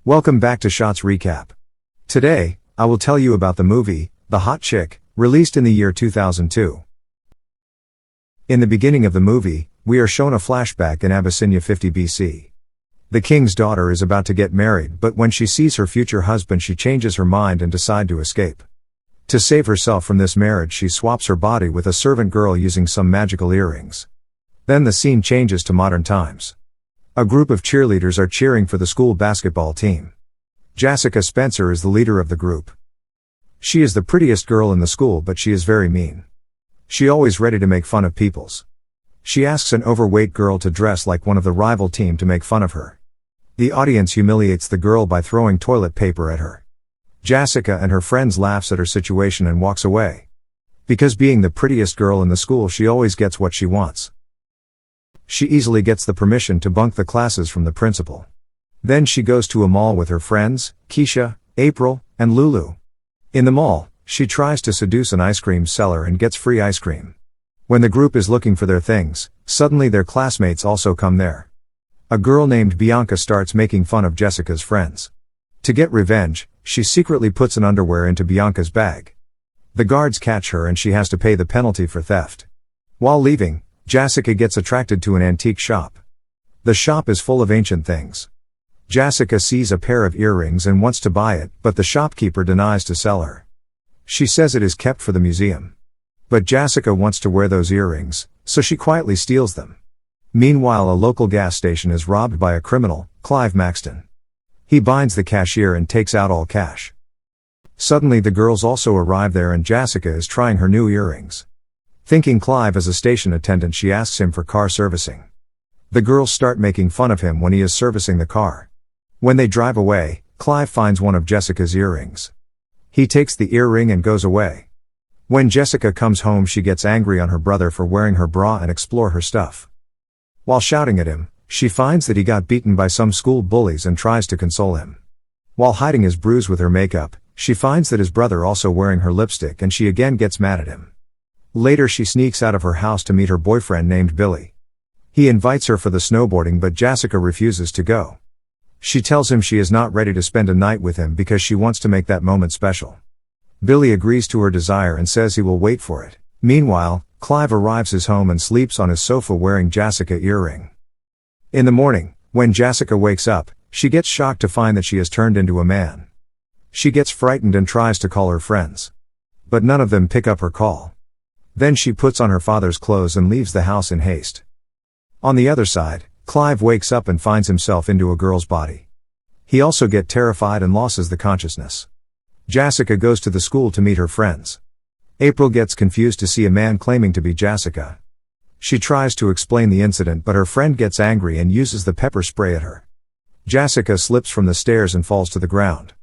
Welcome back to Shots Recap. Today, I will tell you about the movie, The Hot Chick, released in the year 2002. In the beginning of the movie, we are shown a flashback in Abyssinia 50 BC. The king's daughter is about to get married, but when she sees her future husband she changes her mind and decides to escape. To save herself from this marriage she swaps her body with a servant girl using some magical earrings. Then the scene changes to modern times. A group of cheerleaders are cheering for the school basketball team. Jessica Spencer is the leader of the group. She is the prettiest girl in the school, but she is very mean. She always ready to make fun of peoples. She asks an overweight girl to dress like one of the rival team to make fun of her. The audience humiliates the girl by throwing toilet paper at her. Jessica and her friends laughs at her situation and walks away. Because being the prettiest girl in the school she always gets what she wants. She easily gets the permission to bunk the classes from the principal. Then she goes to a mall with her friends, Keisha, April, and Lulu. In the mall, she tries to seduce an ice cream seller and gets free ice cream. When the group is looking for their things, suddenly their classmates also come there. A girl named Bianca starts making fun of Jessica's friends. To get revenge, she secretly puts an underwear into Bianca's bag. The guards catch her and she has to pay the penalty for theft. While leaving, Jessica gets attracted to an antique shop. The shop is full of ancient things. Jessica sees a pair of earrings and wants to buy it, but the shopkeeper denies to sell her. She says it is kept for the museum. But Jessica wants to wear those earrings, so she quietly steals them. Meanwhile, a local gas station is robbed by a criminal, Clive Maxton. He binds the cashier and takes out all cash. Suddenly the girls also arrive there and Jessica is trying her new earrings. Thinking Clive is a station attendant, she asks him for car servicing. The girls start making fun of him when he is servicing the car. When they drive away, Clive finds one of Jessica's earrings. He takes the earring and goes away. When Jessica comes home she gets angry on her brother for wearing her bra and explore her stuff. While shouting at him, she finds that he got beaten by some school bullies and tries to console him. While hiding his bruise with her makeup, she finds that his brother also wearing her lipstick and she again gets mad at him. Later she sneaks out of her house to meet her boyfriend named Billy. He invites her for the snowboarding but Jessica refuses to go. She tells him she is not ready to spend a night with him because she wants to make that moment special. Billy agrees to her desire and says he will wait for it. Meanwhile, Clive arrives his home and sleeps on his sofa wearing Jessica's earring. In the morning, when Jessica wakes up, she gets shocked to find that she has turned into a man. She gets frightened and tries to call her friends. But none of them pick up her call. Then she puts on her father's clothes and leaves the house in haste. On the other side, Clive wakes up and finds himself into a girl's body. He also gets terrified and loses the consciousness. Jessica goes to the school to meet her friends. April gets confused to see a man claiming to be Jessica. She tries to explain the incident but her friend gets angry and uses the pepper spray at her. Jessica slips from the stairs and falls to the ground.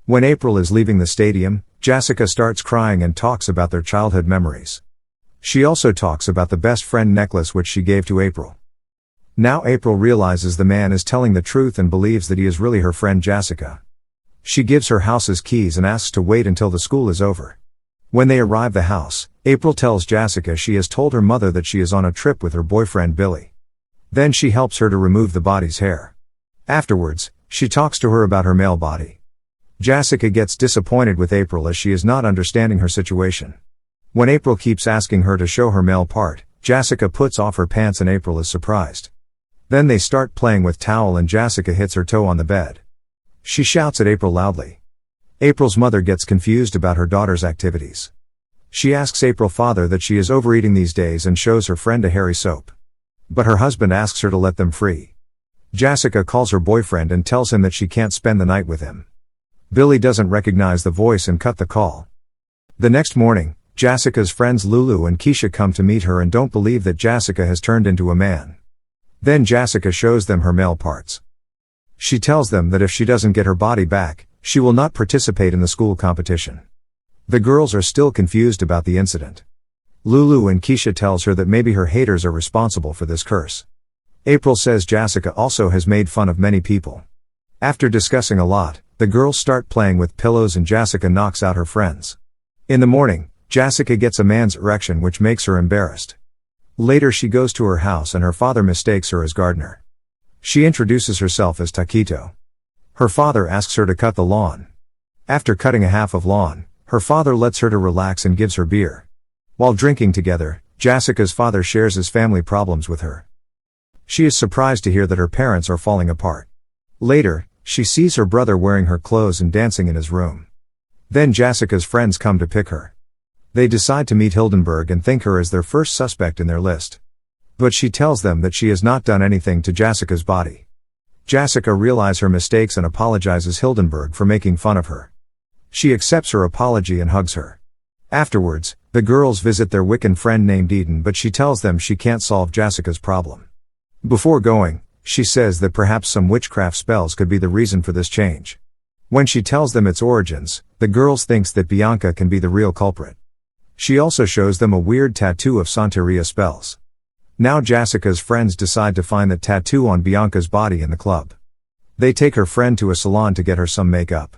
When April is leaving the stadium, Jessica starts crying and talks about their childhood memories. She also talks about the best friend necklace which she gave to April. Now April realizes the man is telling the truth and believes that he is really her friend Jessica. She gives her house's keys and asks to wait until the school is over. When they arrive the house, April tells Jessica she has told her mother that she is on a trip with her boyfriend Billy. Then she helps her to remove the body's hair. Afterwards, she talks to her about her male body. Jessica gets disappointed with April as she is not understanding her situation. When April keeps asking her to show her male part, Jessica puts off her pants and April is surprised. Then they start playing with towel and Jessica hits her toe on the bed. She shouts at April loudly. April's mother gets confused about her daughter's activities. She asks April's father that she is overeating these days and shows her friend a hairy soap. But her husband asks her to let them free. Jessica calls her boyfriend and tells him that she can't spend the night with him. Billy doesn't recognize the voice and cut the call. The next morning, Jessica's friends Lulu and Keisha come to meet her and don't believe that Jessica has turned into a man. Then Jessica shows them her male parts. She tells them that if she doesn't get her body back, she will not participate in the school competition. The girls are still confused about the incident. Lulu and Keisha tells her that maybe her haters are responsible for this curse. April says Jessica also has made fun of many people. After discussing a lot, the girls start playing with pillows and Jessica knocks out her friends. In the morning, Jessica gets a man's erection which makes her embarrassed. Later she goes to her house and her father mistakes her as gardener. She introduces herself as Taquito. Her father asks her to cut the lawn. After cutting a half of lawn, her father lets her to relax and gives her beer. While drinking together, Jessica's father shares his family problems with her. She is surprised to hear that her parents are falling apart. Later, she sees her brother wearing her clothes and dancing in his room. Then Jessica's friends come to pick her. They decide to meet Hildenberg and think her as their first suspect in their list. But she tells them that she has not done anything to Jessica's body. Jessica realizes her mistakes and apologizes Hildenberg for making fun of her. She accepts her apology and hugs her. Afterwards, the girls visit their Wiccan friend named Eden, but she tells them she can't solve Jessica's problem. Before going, she says that perhaps some witchcraft spells could be the reason for this change. When she tells them its origins, the girls thinks that Bianca can be the real culprit. She also shows them a weird tattoo of Santeria spells. Now Jessica's friends decide to find the tattoo on Bianca's body in the club. They take her friend to a salon to get her some makeup.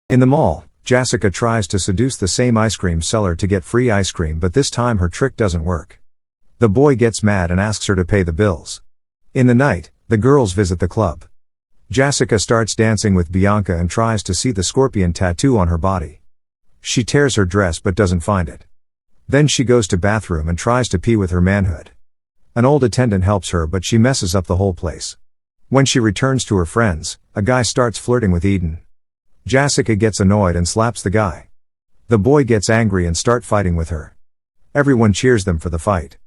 In the mall, Jessica tries to seduce the same ice cream seller to get free ice cream, but this time her trick doesn't work. The boy gets mad and asks her to pay the bills. In the night, the girls visit the club. Jessica starts dancing with Bianca and tries to see the scorpion tattoo on her body. She tears her dress but doesn't find it. Then she goes to bathroom and tries to pee with her manhood. An old attendant helps her, but she messes up the whole place. When she returns to her friends, a guy starts flirting with Eden. Jessica gets annoyed and slaps the guy. The boy gets angry and starts fighting with her. Everyone cheers them for the fight.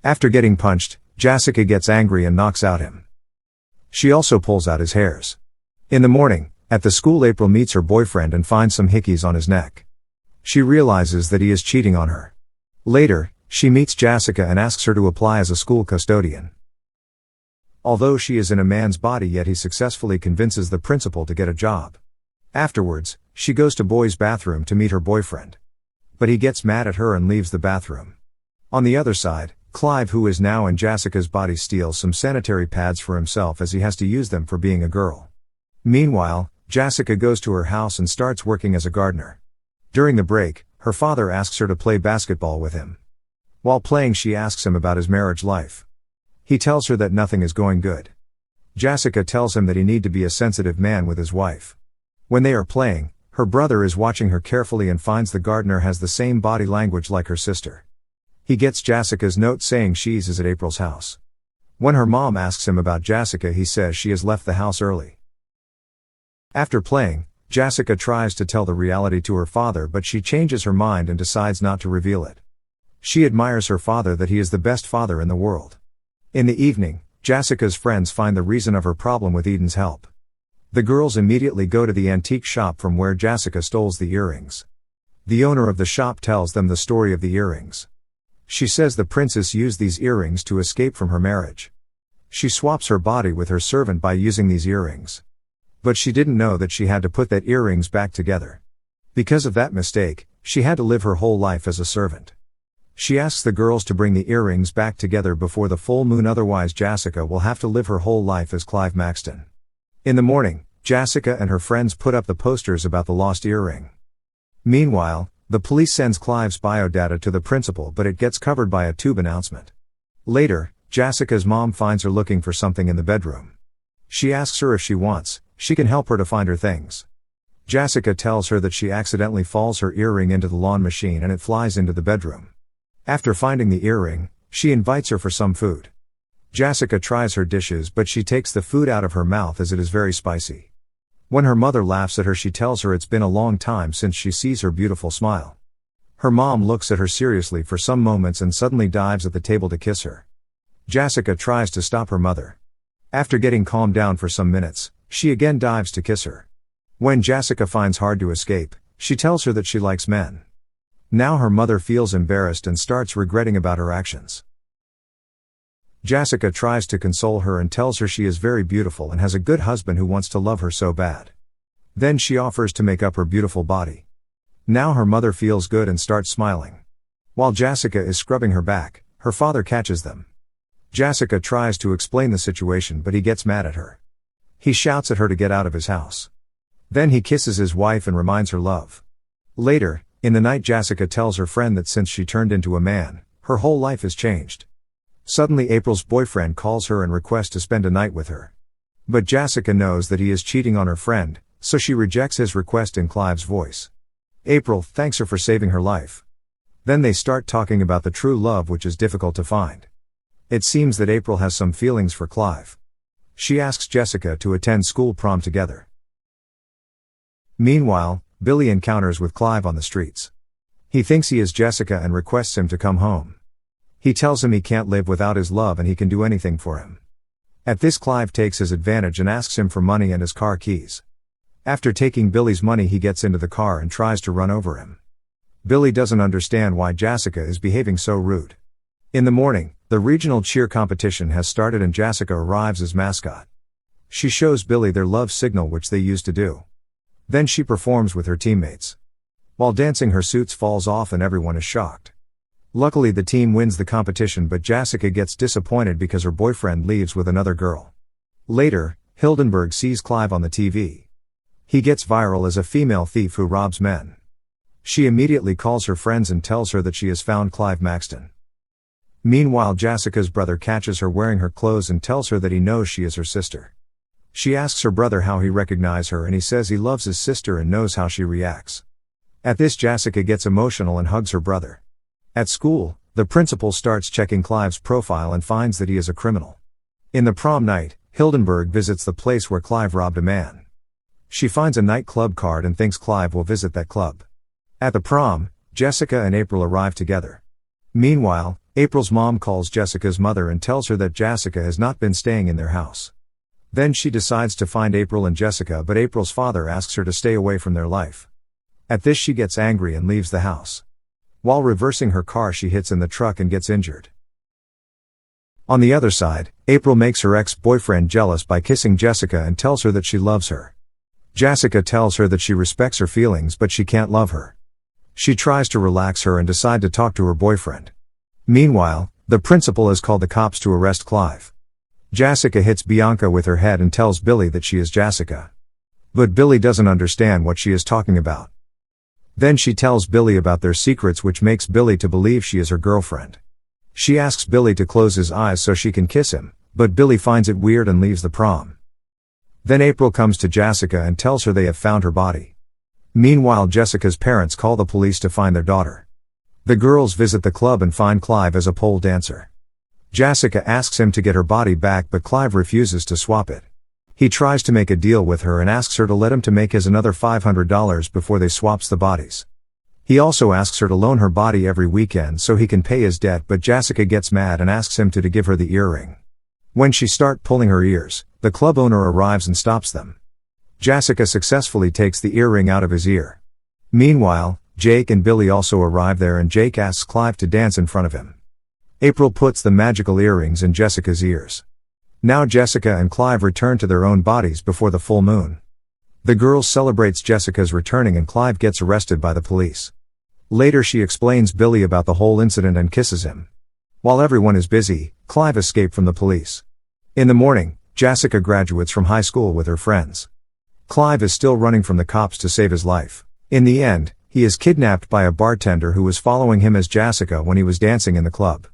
After getting punched, Jessica gets angry and knocks out him. She also pulls out his hairs. In the morning, at the school, April meets her boyfriend and finds some hickeys on his neck. She realizes that he is cheating on her. Later, she meets Jessica and asks her to apply as a school custodian. Although she is in a man's body, yet he successfully convinces the principal to get a job. Afterwards, she goes to boys' bathroom to meet her boyfriend. But he gets mad at her and leaves the bathroom. On the other side, Clive, who is now in Jessica's body, steals some sanitary pads for himself as he has to use them for being a girl. Meanwhile, Jessica goes to her house and starts working as a gardener. During the break, her father asks her to play basketball with him. While playing, she asks him about his marriage life. He tells her that nothing is going good. Jessica tells him that he needs to be a sensitive man with his wife. When they are playing, her brother is watching her carefully and finds the gardener has the same body language like her sister. He gets Jessica's note saying she is at April's house. When her mom asks him about Jessica, he says she has left the house early. After playing, Jessica tries to tell the reality to her father, but she changes her mind and decides not to reveal it. She admires her father, that he is the best father in the world. In the evening, Jessica's friends find the reason of her problem with Eden's help. The girls immediately go to the antique shop from where Jessica stole the earrings. The owner of the shop tells them the story of the earrings. She says the princess used these earrings to escape from her marriage. She swaps her body with her servant by using these earrings. But she didn't know that she had to put that earrings back together. Because of that mistake, she had to live her whole life as a servant. She asks the girls to bring the earrings back together before the full moon, otherwise Jessica will have to live her whole life as Clive Maxton. In the morning, Jessica and her friends put up the posters about the lost earring. Meanwhile, the police sends Clive's biodata to the principal, but it gets covered by a tube announcement. Later, Jessica's mom finds her looking for something in the bedroom. She asks her if she can help her to find her things. Jessica tells her that she accidentally falls her earring into the lawn machine and it flies into the bedroom. After finding the earring, she invites her for some food. Jessica tries her dishes, but she takes the food out of her mouth as it is very spicy. When her mother laughs at her, she tells her it's been a long time since she sees her beautiful smile. Her mom looks at her seriously for some moments and suddenly dives at the table to kiss her. Jessica tries to stop her mother. After getting calmed down for some minutes, she again dives to kiss her. When Jessica finds hard to escape, she tells her that she likes men. Now her mother feels embarrassed and starts regretting about her actions. Jessica tries to console her and tells her she is very beautiful and has a good husband who wants to love her so bad. Then she offers to make up her beautiful body. Now her mother feels good and starts smiling. While Jessica is scrubbing her back, her father catches them. Jessica tries to explain the situation, but he gets mad at her. He shouts at her to get out of his house. Then he kisses his wife and reminds her love. Later, in the night, Jessica tells her friend that since she turned into a man, her whole life has changed. Suddenly April's boyfriend calls her and requests to spend a night with her. But Jessica knows that he is cheating on her friend, so she rejects his request in Clive's voice. April thanks her for saving her life. Then they start talking about the true love which is difficult to find. It seems that April has some feelings for Clive. She asks Jessica to attend school prom together. Meanwhile, Billy encounters with Clive on the streets. He thinks he is Jessica and requests him to come home. He tells him he can't live without his love and he can do anything for him. At this, Clive takes his advantage and asks him for money and his car keys. After taking Billy's money, he gets into the car and tries to run over him. Billy doesn't understand why Jessica is behaving so rude. In the morning, the regional cheer competition has started and Jessica arrives as mascot. She shows Billy their love signal which they used to do. Then she performs with her teammates. While dancing, her suit falls off and everyone is shocked. Luckily the team wins the competition, but Jessica gets disappointed because her boyfriend leaves with another girl. Later, Hildenberg sees Clive on the TV. He gets viral as a female thief who robs men. She immediately calls her friends and tells her that she has found Clive Maxton. Meanwhile, Jessica's brother catches her wearing her clothes and tells her that he knows she is her sister. She asks her brother how he recognizes her and he says he loves his sister and knows how she reacts. At this, Jessica gets emotional and hugs her brother. At school, the principal starts checking Clive's profile and finds that he is a criminal. In the prom night, Hildenberg visits the place where Clive robbed a man. She finds a nightclub card and thinks Clive will visit that club. At the prom, Jessica and April arrive together. Meanwhile, April's mom calls Jessica's mother and tells her that Jessica has not been staying in their house. Then she decides to find April and Jessica, but April's father asks her to stay away from their life. At this, she gets angry and leaves the house. While reversing her car, she hits in the truck and gets injured. On the other side, April makes her ex-boyfriend jealous by kissing Jessica and tells her that she loves her. Jessica tells her that she respects her feelings but she can't love her. She tries to relax her and decide to talk to her boyfriend. Meanwhile, the principal has called the cops to arrest Clive. Jessica hits Bianca with her head and tells Billy that she is Jessica. But Billy doesn't understand what she is talking about. Then she tells Billy about their secrets, which makes Billy to believe she is her girlfriend. She asks Billy to close his eyes so she can kiss him, but Billy finds it weird and leaves the prom. Then April comes to Jessica and tells her they have found her body. Meanwhile, Jessica's parents call the police to find their daughter. The girls visit the club and find Clive as a pole dancer. Jessica asks him to get her body back, but Clive refuses to swap it. He tries to make a deal with her and asks her to let him to make his another $500 before they swaps the bodies. He also asks her to loan her body every weekend so he can pay his debt, but Jessica gets mad and asks him to give her the earring. When she starts pulling her ears, the club owner arrives and stops them. Jessica successfully takes the earring out of his ear. Meanwhile, Jake and Billy also arrive there and Jake asks Clive to dance in front of him. April puts the magical earrings in Jessica's ears. Now Jessica and Clive return to their own bodies before the full moon. The girls celebrates Jessica's returning and Clive gets arrested by the police. Later she explains Billy about the whole incident and kisses him. While everyone is busy, Clive escaped from the police. In the morning, Jessica graduates from high school with her friends. Clive is still running from the cops to save his life. In the end, he is kidnapped by a bartender who was following him as Jessica when he was dancing in the club.